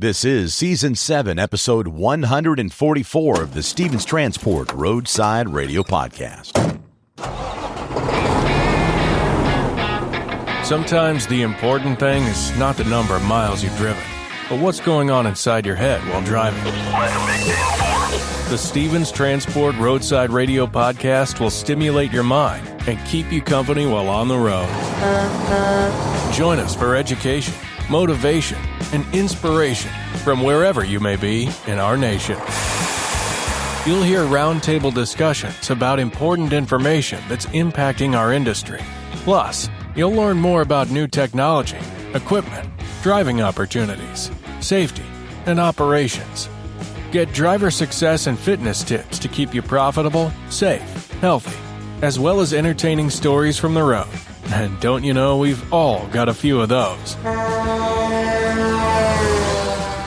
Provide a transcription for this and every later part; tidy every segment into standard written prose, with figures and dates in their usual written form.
This is Season 7, Episode 144 of the Stevens Transport Roadside Radio Podcast. Sometimes the important thing is not the number of miles you've driven, but what's going on inside your head while driving. The Stevens Transport Roadside Radio Podcast will stimulate your mind and keep you company while on the road. Join us for education, motivation, and inspiration from wherever you may be in our nation. You'll hear roundtable discussions about important information that's impacting our industry. Plus, you'll learn more about new technology, equipment, driving opportunities, safety, and operations. Get driver success and fitness tips to keep you profitable, safe, healthy, as well as entertaining stories from the road. And don't you know, we've all got a few of those.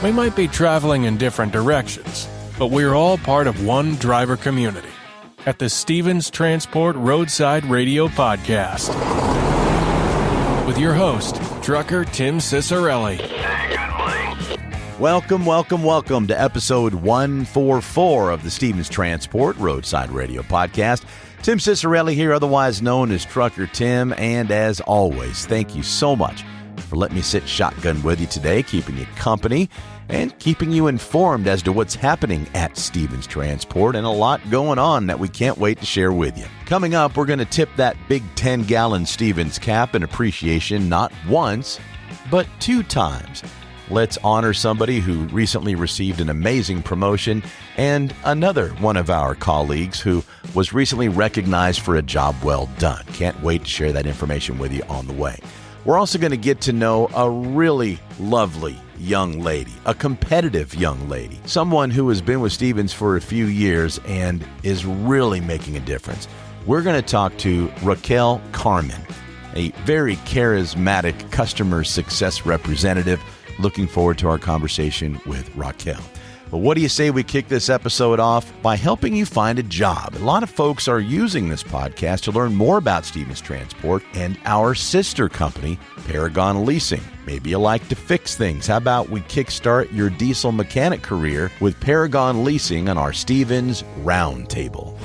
We might be traveling in different directions, but we're all part of one driver community at the Stevens Transport Roadside Radio Podcast. With your host, trucker Tim Cicerelli. Welcome to episode 144 of the Stevens Transport Roadside Radio Podcast. Tim Cicerelli here, otherwise known as Trucker Tim, and as always, thank you so much for letting me sit shotgun with you today, keeping you company and keeping you informed as to what's happening at Stevens Transport, and a lot going on that we can't wait to share with you. Coming up, we're going to tip that big 10-gallon Stevens cap in appreciation not once, but 2 times. Let's honor somebody who recently received an amazing promotion and another one of our colleagues who was recently recognized for a job well done. Can't wait to share that information with you on the way. We're also going to get to know a really lovely young lady, a competitive young lady, someone who has been with Stevens for a few years and is really making a difference. We're going to talk to Raquel Carmen, a very charismatic customer success representative. Looking forward to our conversation with Raquel. But what do you say we kick this episode off by helping you find a job? A lot of folks are using this podcast to learn more about Stevens Transport and our sister company, Paragon Leasing. Maybe you like to fix things. How about we kickstart your diesel mechanic career with Paragon Leasing on our Stevens Roundtable?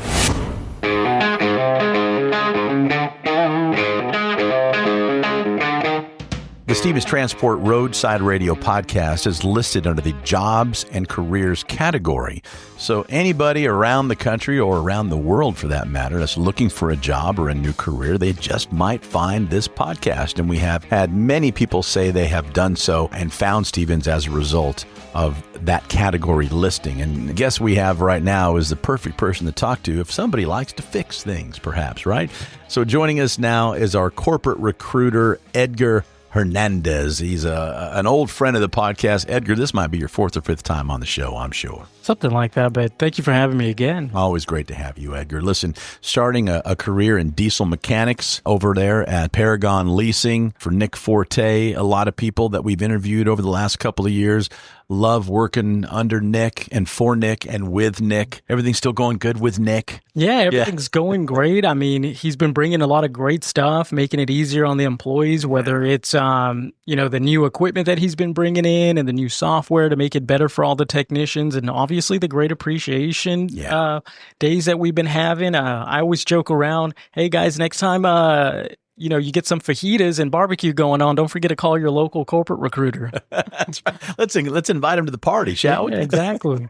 The Stevens Transport Roadside Radio Podcast is listed under the Jobs and Careers category. So anybody around the country or around the world, for that matter, that's looking for a job or a new career, they just might find this podcast. And we have had many people say they have done so and found Stevens as a result of that category listing. And the guest we have right now is the perfect person to talk to if somebody likes to fix things, perhaps, right? So joining us now is our corporate recruiter, Edgar Hernandez. He's an old friend of the podcast. Edgar, this might be your 4th or 5th time on the show, I'm sure. Something like that, but thank you for having me again. Always great to have you, Edgar. Listen, starting a career in diesel mechanics over there at Paragon Leasing for Nick Forte. A lot of people that we've interviewed over the last couple of years love working under Nick and for Nick and with Nick. Everything's still going good with Nick? Yeah, everything's going great. I mean, he's been bringing a lot of great stuff, making it easier on the employees, whether it's, the new equipment that he's been bringing in and the new software to make it better for all the technicians, and obviously the great appreciation days that we've been having. I always joke around, hey guys, next time, you get some fajitas and barbecue going on, don't forget to call your local corporate recruiter. Let's invite him to the party, shall we? Exactly.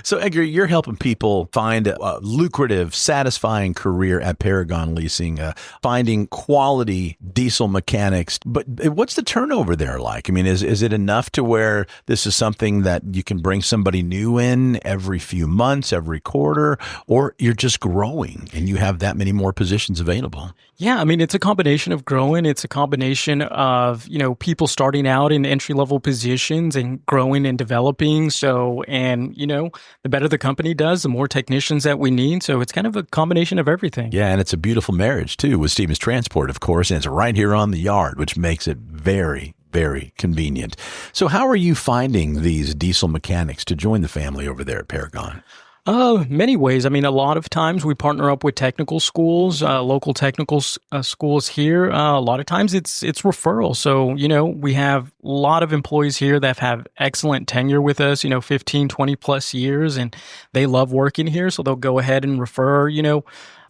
So, Edgar, you're helping people find a lucrative, satisfying career at Paragon Leasing, finding quality diesel mechanics. But what's the turnover there like? I mean, is it enough to where this is something that you can bring somebody new in every few months, every quarter, or you're just growing and you have that many more positions available? Yeah, I mean, it's a combination of growing. It's a combination of, people starting out in entry-level positions and growing and developing. So, the better the company does, the more technicians that we need. So it's kind of a combination of everything. Yeah, and it's a beautiful marriage, too, with Stevens Transport, of course, and it's right here on the yard, which makes it very, very convenient. So how are you finding these diesel mechanics to join the family over there at Paragon? Many ways. I mean, a lot of times we partner up with technical schools, local technical schools here. A lot of times it's referrals. So, we have a lot of employees here that have excellent tenure with us, 15, 20 plus years, and they love working here. So they'll go ahead and refer,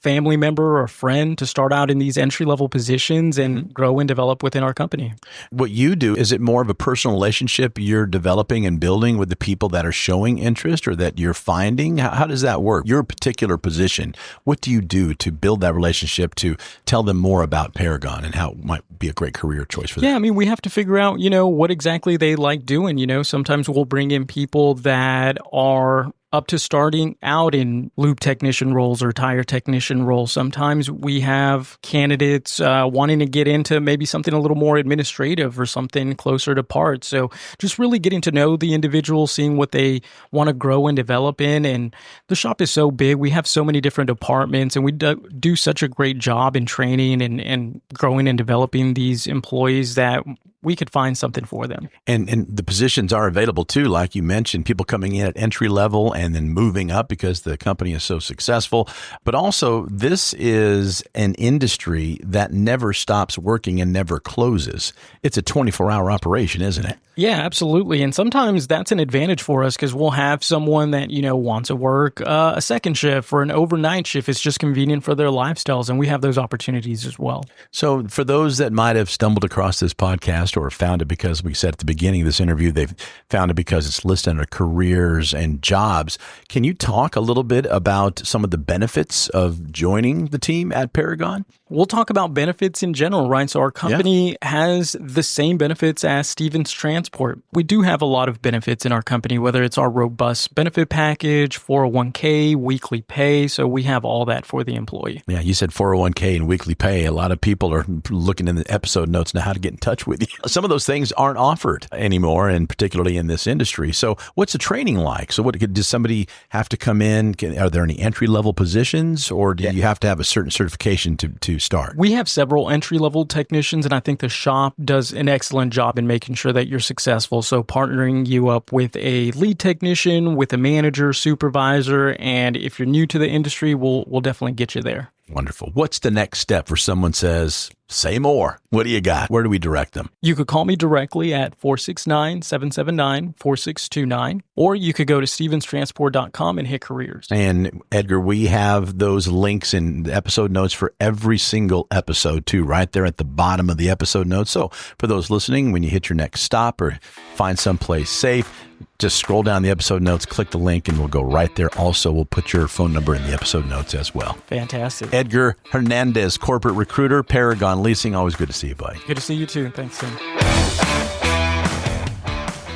family member or friend to start out in these entry-level positions and grow and develop within our company. What you do, is it more of a personal relationship you're developing and building with the people that are showing interest or that you're finding? How does that work? Your particular position, what do you do to build that relationship, to tell them more about Paragon and how it might be a great career choice for them? Yeah, I mean, we have to figure out, what exactly they like doing. Sometimes we'll bring in people that are up to starting out in lube technician roles or tire technician roles. Sometimes we have candidates wanting to get into maybe something a little more administrative or something closer to parts. So just really getting to know the individual, seeing what they want to grow and develop in. And the shop is so big. We have so many different departments, and we do such a great job in training and growing and developing these employees that we could find something for them. And the positions are available too, like you mentioned, people coming in at entry level and then moving up because the company is so successful. But also, this is an industry that never stops working and never closes. It's a 24-hour operation, isn't it? Yeah, absolutely. And sometimes that's an advantage for us because we'll have someone that, wants to work a second shift or an overnight shift. It's just convenient for their lifestyles, and we have those opportunities as well. So for those that might have stumbled across this podcast or found it because we said at the beginning of this interview, they've found it because it's listed under careers and jobs. Can you talk a little bit about some of the benefits of joining the team at Paragon? We'll talk about benefits in general, right? So our company has the same benefits as Stevens Transport. We do have a lot of benefits in our company, whether it's our robust benefit package, 401k, weekly pay. So we have all that for the employee. Yeah, you said 401k and weekly pay. A lot of people are looking in the episode notes now how to get in touch with you. Some of those things aren't offered anymore, and particularly in this industry. So what's the training like? So does somebody have to come in? Are there any entry-level positions, or do you have to have a certain certification to start? We have several entry-level technicians, and I think the shop does an excellent job in making sure that you're successful. So partnering you up with a lead technician, with a manager, supervisor, and if you're new to the industry, we'll definitely get you there. Wonderful. What's the next step for someone says, say more? What do you got? Where do we direct them? You could call me directly at 469-779-4629, or you could go to stevenstransport.com and hit careers. And Edgar, we have those links in the episode notes for every single episode too, right there at the bottom of the episode notes. So for those listening, when you hit your next stop or find someplace safe, just scroll down the episode notes, click the link, and we'll go right there. Also, we'll put your phone number in the episode notes as well. Fantastic. Edgar Hernandez, corporate recruiter, Paragon Leasing. Always good to see you, buddy. Good to see you too. Thanks, Tim.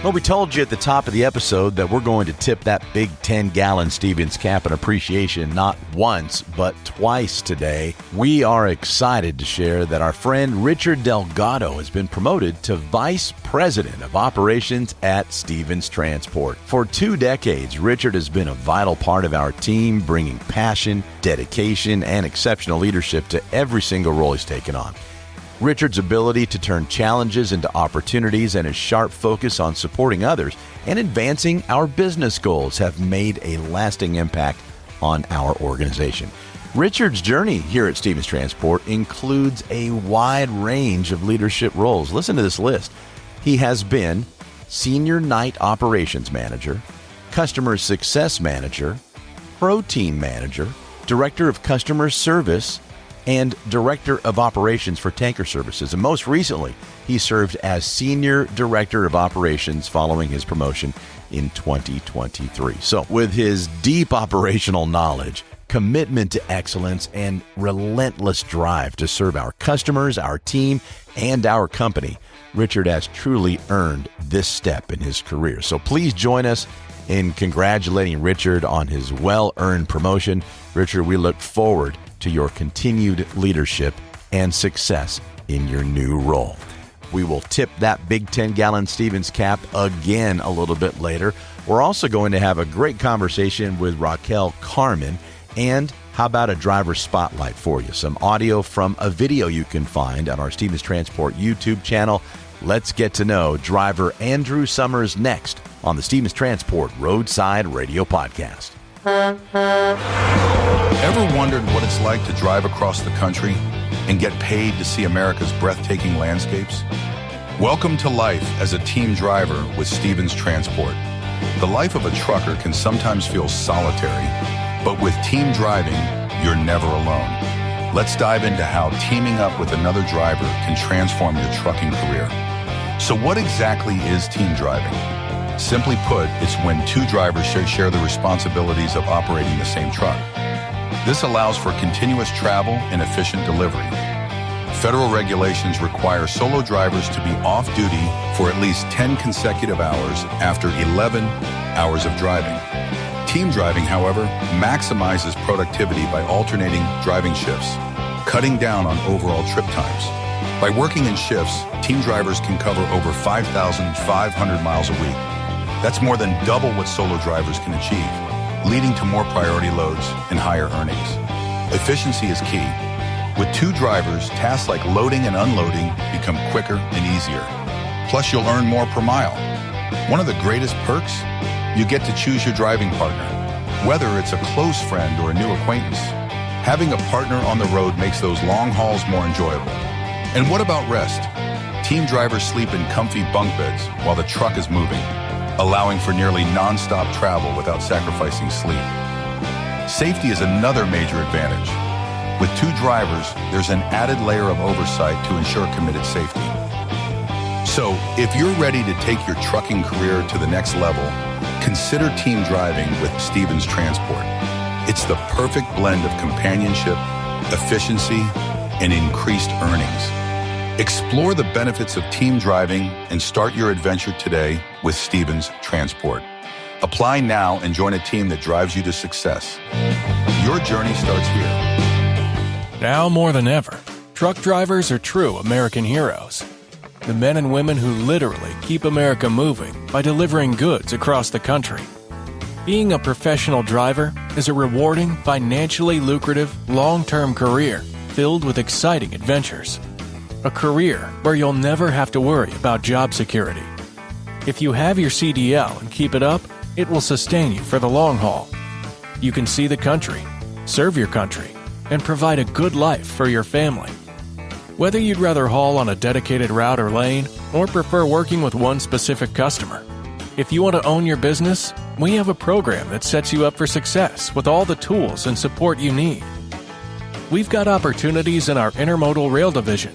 Well, we told you at the top of the episode that we're going to tip that big 10-gallon Stevens cap in appreciation not once, but twice today. We are excited to share that our friend Richard Delgado has been promoted to Vice President of Operations at Stevens Transport. For 2 decades, Richard has been a vital part of our team, bringing passion, dedication, and exceptional leadership to every single role he's taken on. Richard's ability to turn challenges into opportunities and his sharp focus on supporting others and advancing our business goals have made a lasting impact on our organization. Richard's journey here at Stevens Transport includes a wide range of leadership roles. Listen to this list. He has been Senior Night Operations Manager, Customer Success Manager, Pro Team Manager, Director of Customer Service, and Director of Operations for Tanker Services. And most recently, he served as Senior Director of Operations following his promotion in 2023. So with his deep operational knowledge, commitment to excellence, and relentless drive to serve our customers, our team, and our company, Richard has truly earned this step in his career. So please join us in congratulating Richard on his well-earned promotion. Richard, we look forward to your continued leadership and success in your new role. We will tip that big 10-gallon Stevens cap again a little bit later. We're also going to have a great conversation with Raquel Carmen. And how about a driver spotlight for you? Some audio from a video you can find on our Stevens Transport YouTube channel. Let's get to know driver Andrew Summers next on the Stevens Transport Roadside Radio Podcast. Ever wondered what it's like to drive across the country and get paid to see America's breathtaking landscapes? Welcome to life as a team driver with Stevens Transport. The life of a trucker can sometimes feel solitary, but with team driving, you're never alone. Let's dive into how teaming up with another driver can transform your trucking career. So what exactly is team driving? Simply put, it's when two drivers share the responsibilities of operating the same truck. This allows for continuous travel and efficient delivery. Federal regulations require solo drivers to be off-duty for at least 10 consecutive hours after 11 hours of driving. Team driving, however, maximizes productivity by alternating driving shifts, cutting down on overall trip times. By working in shifts, team drivers can cover over 5,500 miles a week. That's more than double what solo drivers can achieve, leading to more priority loads and higher earnings. Efficiency is key. With two drivers, tasks like loading and unloading become quicker and easier. Plus, you'll earn more per mile. One of the greatest perks? You get to choose your driving partner, whether it's a close friend or a new acquaintance. Having a partner on the road makes those long hauls more enjoyable. And what about rest? Team drivers sleep in comfy bunk beds while the truck is moving, allowing for nearly non-stop travel without sacrificing sleep. Safety is another major advantage. With two drivers, there's an added layer of oversight to ensure committed safety. So, if you're ready to take your trucking career to the next level, consider team driving with Stevens Transport. It's the perfect blend of companionship, efficiency, and increased earnings. Explore the benefits of team driving and start your adventure today with Stevens Transport. Apply now and join a team that drives you to success. Your journey starts here. Now more than ever, truck drivers are true American heroes. The men and women who literally keep America moving by delivering goods across the country. Being a professional driver is a rewarding, financially lucrative, long-term career filled with exciting adventures. A career where you'll never have to worry about job security. If you have your CDL and keep it up, it will sustain you for the long haul. You can see the country, serve your country, and provide a good life for your family. Whether you'd rather haul on a dedicated route or lane, or prefer working with one specific customer, if you want to own your business, we have a program that sets you up for success with all the tools and support you need. We've got opportunities in our intermodal rail division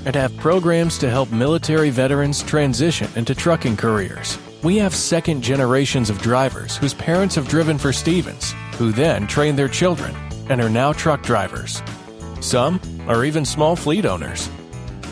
and have programs to help military veterans transition into trucking careers. We have second generations of drivers whose parents have driven for Stevens, who then trained their children and are now truck drivers. Some are even small fleet owners.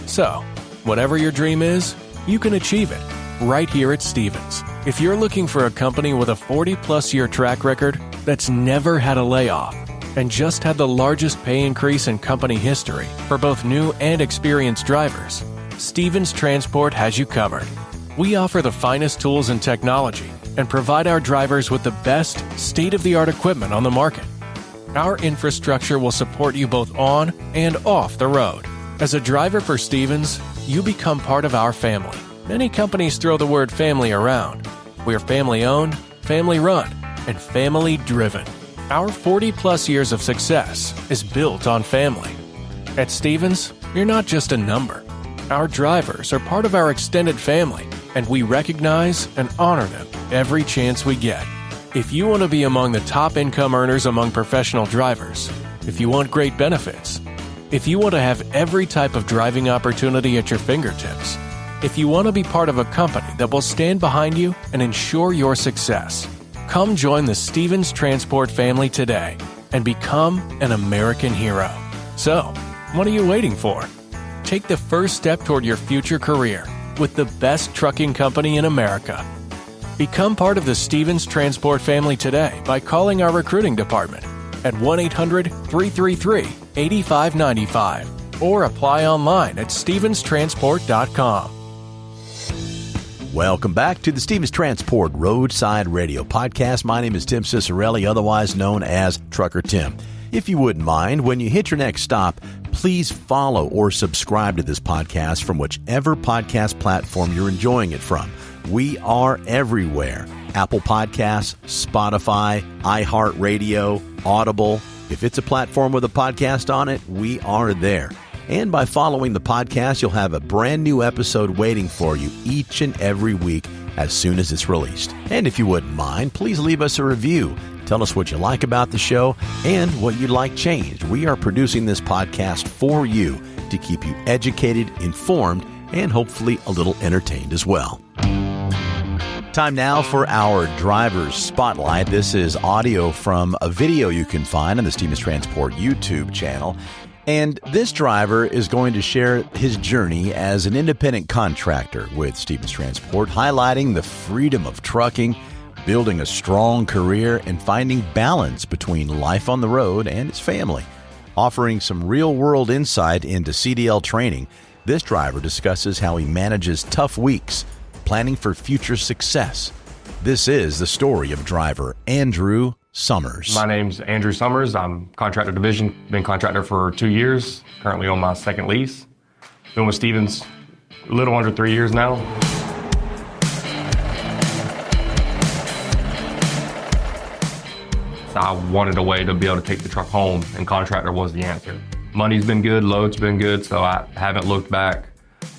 So, whatever your dream is, you can achieve it right here at Stevens. If you're looking for a company with a 40-plus year track record that's never had a layoff and just had the largest pay increase in company history for both new and experienced drivers, Stevens Transport has you covered. We offer the finest tools and technology and provide our drivers with the best state-of-the-art equipment on the market. Our infrastructure will support you both on and off the road. As a driver for Stevens, you become part of our family. Many companies throw the word family around. We're family-owned, family-run, and family-driven. Our 40-plus years of success is built on family. At Stevens, you're not just a number. Our drivers are part of our extended family, and we recognize and honor them every chance we get. If you want to be among the top income earners among professional drivers, if you want great benefits, if you want to have every type of driving opportunity at your fingertips, if you want to be part of a company that will stand behind you and ensure your success, come join the Stevens Transport family today and become an American hero. So, what are you waiting for? Take the first step toward your future career with the best trucking company in America. Become part of the Stevens Transport family today by calling our recruiting department at 1-800-333-8595 or apply online at stevenstransport.com. Welcome back to the Stevens Transport Roadside Radio Podcast. My name is Tim Cicerelli, otherwise known as Trucker Tim. If you wouldn't mind, when you hit your next stop, please follow or subscribe to this podcast from whichever podcast platform you're enjoying it from. We are everywhere. Apple Podcasts, Spotify, iHeartRadio, Audible. If it's a platform with a podcast on it, we are there. And by following the podcast, you'll have a brand new episode waiting for you each and every week as soon as it's released. And if you wouldn't mind, please leave us a review. Tell us what you like about the show and what you'd like changed. We are producing this podcast for you to keep you educated, informed, and hopefully a little entertained as well. Time now for our Driver's Spotlight. This is audio from a video you can find on the Stevens Transport YouTube channel. And this driver is going to share his journey as an independent contractor with Stevens Transport, highlighting the freedom of trucking, building a strong career, and finding balance between life on the road and his family. Offering some real-world insight into CDL training, this driver discusses how he manages tough weeks, planning for future success. This is the story of driver Andrew Summers. My name's Andrew Summers. I'm contractor division. Been contractor for 2 years. Currently on my second lease. Been with Stevens a little under 3 years now. So I wanted a way to be able to take the truck home, and contractor was the answer. Money's been good, load's been good, so I haven't looked back.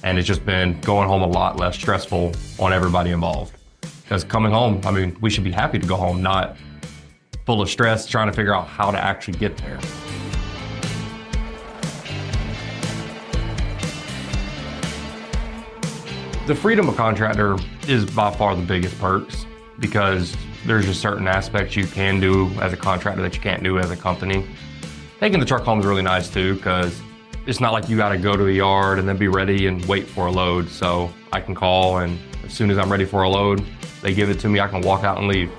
And it's just been going home a lot less stressful on everybody involved. Because coming home, I mean, we should be happy to go home, not full of stress trying to figure out how to actually get there. The freedom of contractor is by far the biggest perks, because there's just certain aspects you can do as a contractor that you can't do as a company. Taking the truck home is really nice too, because it's not like you got to go to the yard and then be ready and wait for a load. So I can call, and as soon as I'm ready for a load, they give it to me, I can walk out and leave.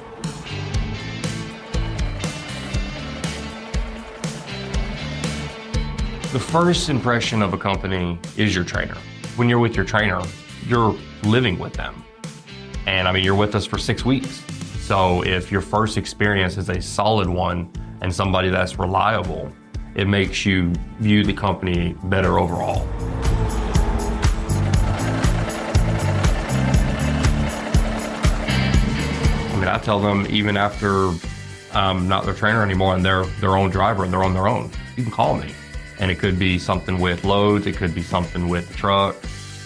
The first impression of a company is your trainer. When you're with your trainer, you're living with them. And I mean, you're with us for 6 weeks. So if your first experience is a solid one and somebody that's reliable, it makes you view the company better overall. I mean, I tell them even after I'm not their trainer anymore and they're their own driver and they're on their own, you can call me. And it could be something with loads, it could be something with the truck.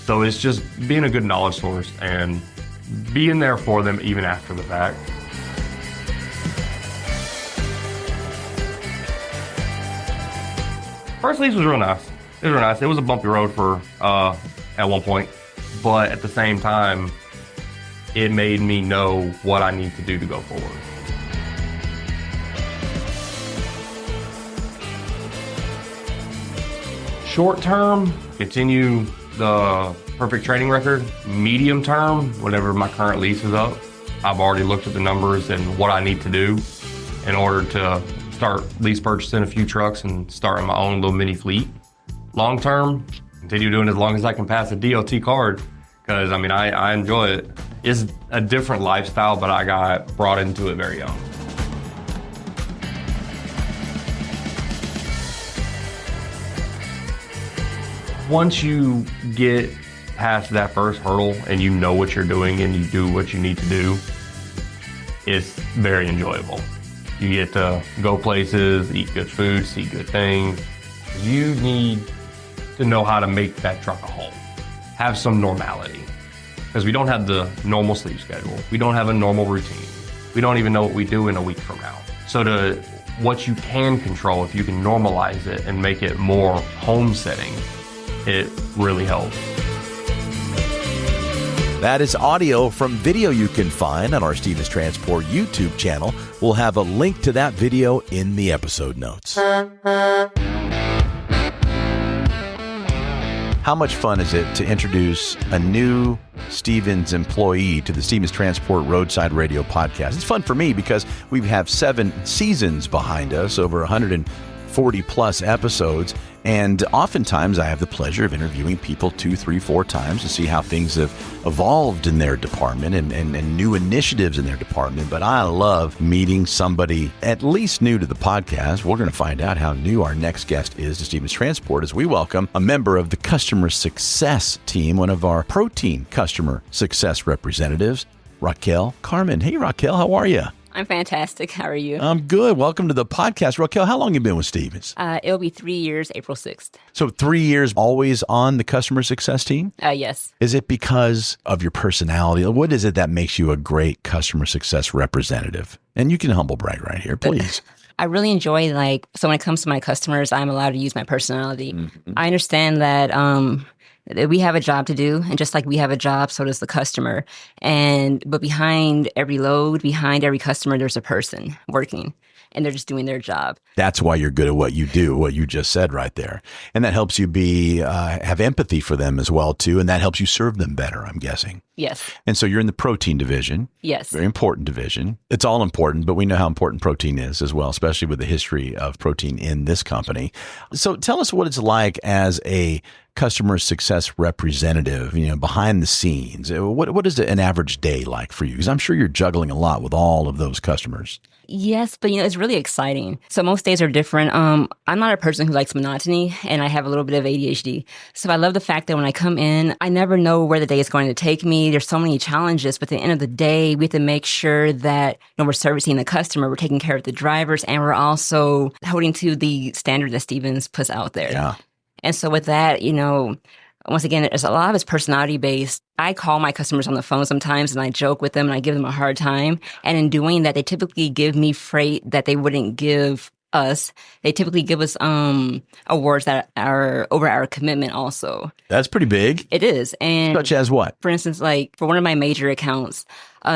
So it's just being a good knowledge source and being there for them even after the fact. First lease was real nice. It was real nice. It was a bumpy road for at one point, but at the same time, it made me know what I need to do to go forward. Short term, continue the perfect training record. Medium term, whenever my current lease is up, I've already looked at the numbers and what I need to do in order to start lease purchasing a few trucks and starting my own little mini fleet. Long term, continue doing it as long as I can pass a DOT card, because I mean, I enjoy it. It's a different lifestyle, but I got brought into it very young. Once you get past that first hurdle and you know what you're doing and you do what you need to do, it's very enjoyable. You get to go places, eat good food, see good things. You need to know how to make that truck a home. Have some normality. Because we don't have the normal sleep schedule. We don't have a normal routine. We don't even know what we do in a week from now. So what you can control, if you can normalize it and make it more home setting, it really helps. That is audio from video you can find on our Stevens Transport YouTube channel. We'll have a link to that video in the episode notes. How much fun is it to introduce a new Stevens employee to the Stevens Transport Roadside Radio podcast? It's fun for me because we have 7 seasons behind us, over 140 plus episodes. And oftentimes I have the pleasure of interviewing people 2, 3, 4 times to see how things have evolved in their department and new initiatives in their department. But I love meeting somebody at least new to the podcast. We're going to find out how new our next guest is to Stevens Transport as we welcome a member of the customer success team, one of our protein customer success representatives, Raquel Carmen. Hey, Raquel, how are you? I'm fantastic. How are you? I'm good. Welcome to the podcast. Raquel, how long have you been with Stevens? It'll be 3 years, April 6th. So 3 years always on the customer success team? Yes. Is it because of your personality? What is it that makes you a great customer success representative? And you can humble brag right here, please. I really enjoy, so when it comes to my customers, I'm allowed to use my personality. Mm-hmm. I understand that we have a job to do, and just like we have a job, so does the customer. But behind every load, behind every customer, there's a person working, and they're just doing their job. That's why you're good at what you do, what you just said right there. And that helps you have empathy for them as well, too, and that helps you serve them better, I'm guessing. Yes. And so you're in the protein division. Yes. Very important division. It's all important, but we know how important protein is as well, especially with the history of protein in this company. So tell us what it's like as a customer success representative, behind the scenes. What is an average day like for you? Because I'm sure you're juggling a lot with all of those customers. Yes, but it's really exciting. So most days are different. I'm not a person who likes monotony, and I have a little bit of ADHD. So I love the fact that when I come in, I never know where the day is going to take me. There's so many challenges, but at the end of the day, we have to make sure that we're servicing the customer, we're taking care of the drivers, and we're also holding to the standard that Stevens puts out there. Yeah. And so with that, once again, it's a lot of it's personality based. I call my customers on the phone sometimes and I joke with them and I give them a hard time. And in doing that, they typically give me freight that they wouldn't give us. They typically give us awards that are over our commitment also. That's pretty big. It is. And such as what? For instance, for one of my major accounts,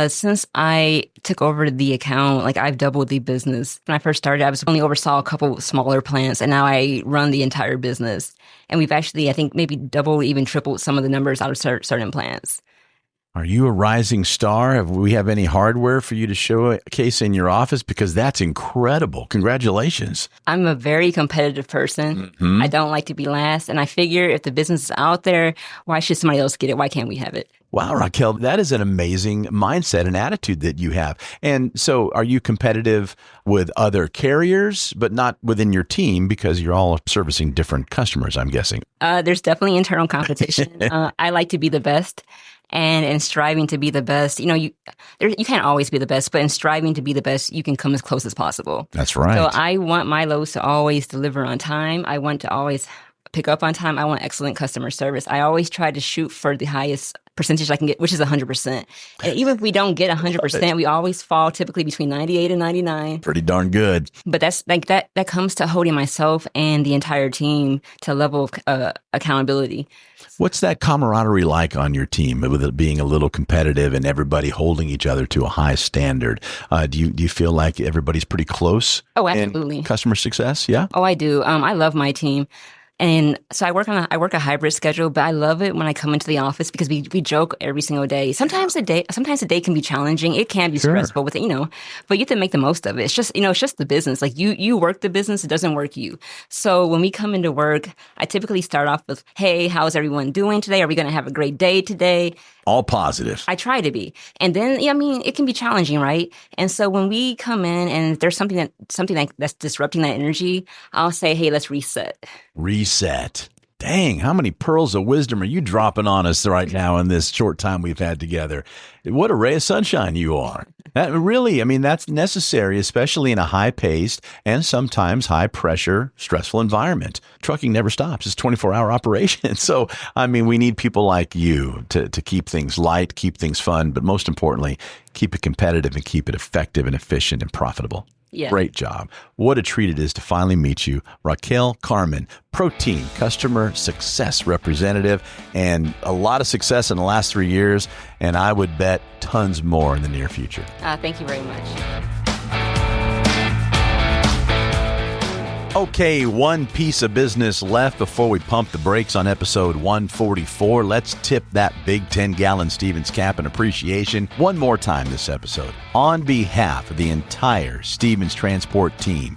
since I took over the account, I've doubled the business. When I first started, I only oversaw a couple smaller plants, and now I run the entire business. And we've actually, I think, maybe doubled, even tripled some of the numbers out of certain plants. Are you a rising star? Have we have any hardware for you to showcase in your office? Because that's incredible. Congratulations. I'm a very competitive person. Mm-hmm. I don't like to be last. And I figure if the business is out there, why should somebody else get it? Why can't we have it? Wow, Raquel, that is an amazing mindset and attitude that you have. And so are you competitive with other carriers, but not within your team because you're all servicing different customers, I'm guessing? There's definitely internal competition. I like to be the best. And in striving to be the best, you can't always be the best, but in striving to be the best, you can come as close as possible. That's right. So I want my loads to always deliver on time. I want to always pick up on time. I want excellent customer service. I always try to shoot for the highest percentage I can get, which is 100%. And even if we don't get 100%, we always fall typically between 98 and 99. Pretty darn good. But that's that comes to holding myself and the entire team to a level of accountability. What's that camaraderie like on your team with it being a little competitive and everybody holding each other to a high standard? Do you feel like everybody's pretty close? Oh, absolutely. In customer success? Yeah. Oh, I do. I love my team. And so I work a hybrid schedule, but I love it when I come into the office because we joke every single day. Sometimes a day can be challenging. It can be stressful with it, but you have to make the most of it. It's just, it's just the business. You work the business, it doesn't work you. So when we come into work, I typically start off with, hey, how's everyone doing today? Are we going to have a great day today? All positive. I try to be. And then, it can be challenging, right? And so when we come in and there's something that's disrupting that energy, I'll say, hey, let's reset. Reset. Dang, how many pearls of wisdom are you dropping on us right now in this short time we've had together? What a ray of sunshine you are. That really, that's necessary, especially in a high-paced and sometimes high-pressure, stressful environment. Trucking never stops. It's a 24-hour operation. So, we need people like you to keep things light, keep things fun, but most importantly, keep it competitive and keep it effective and efficient and profitable. Yeah. Great job. What a treat it is to finally meet you. Raquel Carmen, Protein Customer Success Representative, and a lot of success in the last 3 years, and I would bet tons more in the near future. Thank you very much. Okay, one piece of business left before we pump the brakes on episode 144. Let's tip that big 10-gallon Stevens cap in appreciation one more time this episode. On behalf of the entire Stevens Transport team,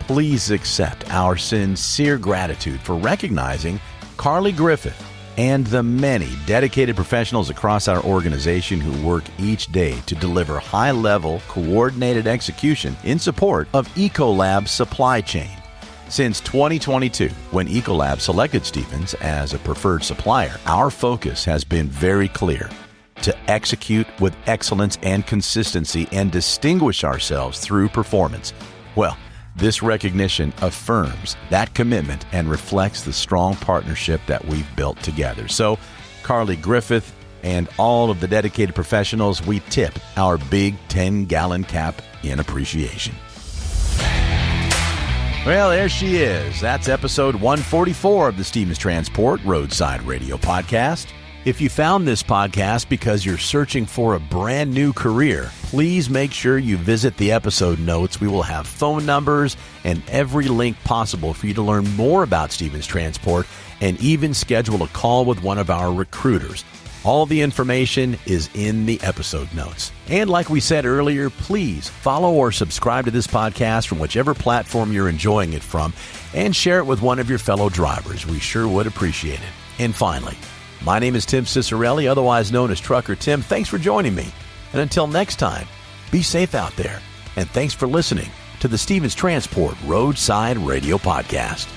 please accept our sincere gratitude for recognizing Carly Griffith and the many dedicated professionals across our organization who work each day to deliver high-level, coordinated execution in support of Ecolab's supply chain. Since 2022, when Ecolab selected Stevens as a preferred supplier, our focus has been very clear. to execute with excellence and consistency and distinguish ourselves through performance. Well, this recognition affirms that commitment and reflects the strong partnership that we've built together. So, Carly Griffith and all of the dedicated professionals, we tip our big 10-gallon cap in appreciation. Well, there she is. That's episode 144 of the Stevens Transport Roadside Radio Podcast. If you found this podcast because you're searching for a brand new career, please make sure you visit the episode notes. We will have phone numbers and every link possible for you to learn more about Stevens Transport and even schedule a call with one of our recruiters. All the information is in the episode notes. And like we said earlier, please follow or subscribe to this podcast from whichever platform you're enjoying it from and share it with one of your fellow drivers. We sure would appreciate it. And finally, my name is Tim Cicerelli, otherwise known as Trucker Tim. Thanks for joining me. And until next time, be safe out there. And thanks for listening to the Stevens Transport Roadside Radio Podcast.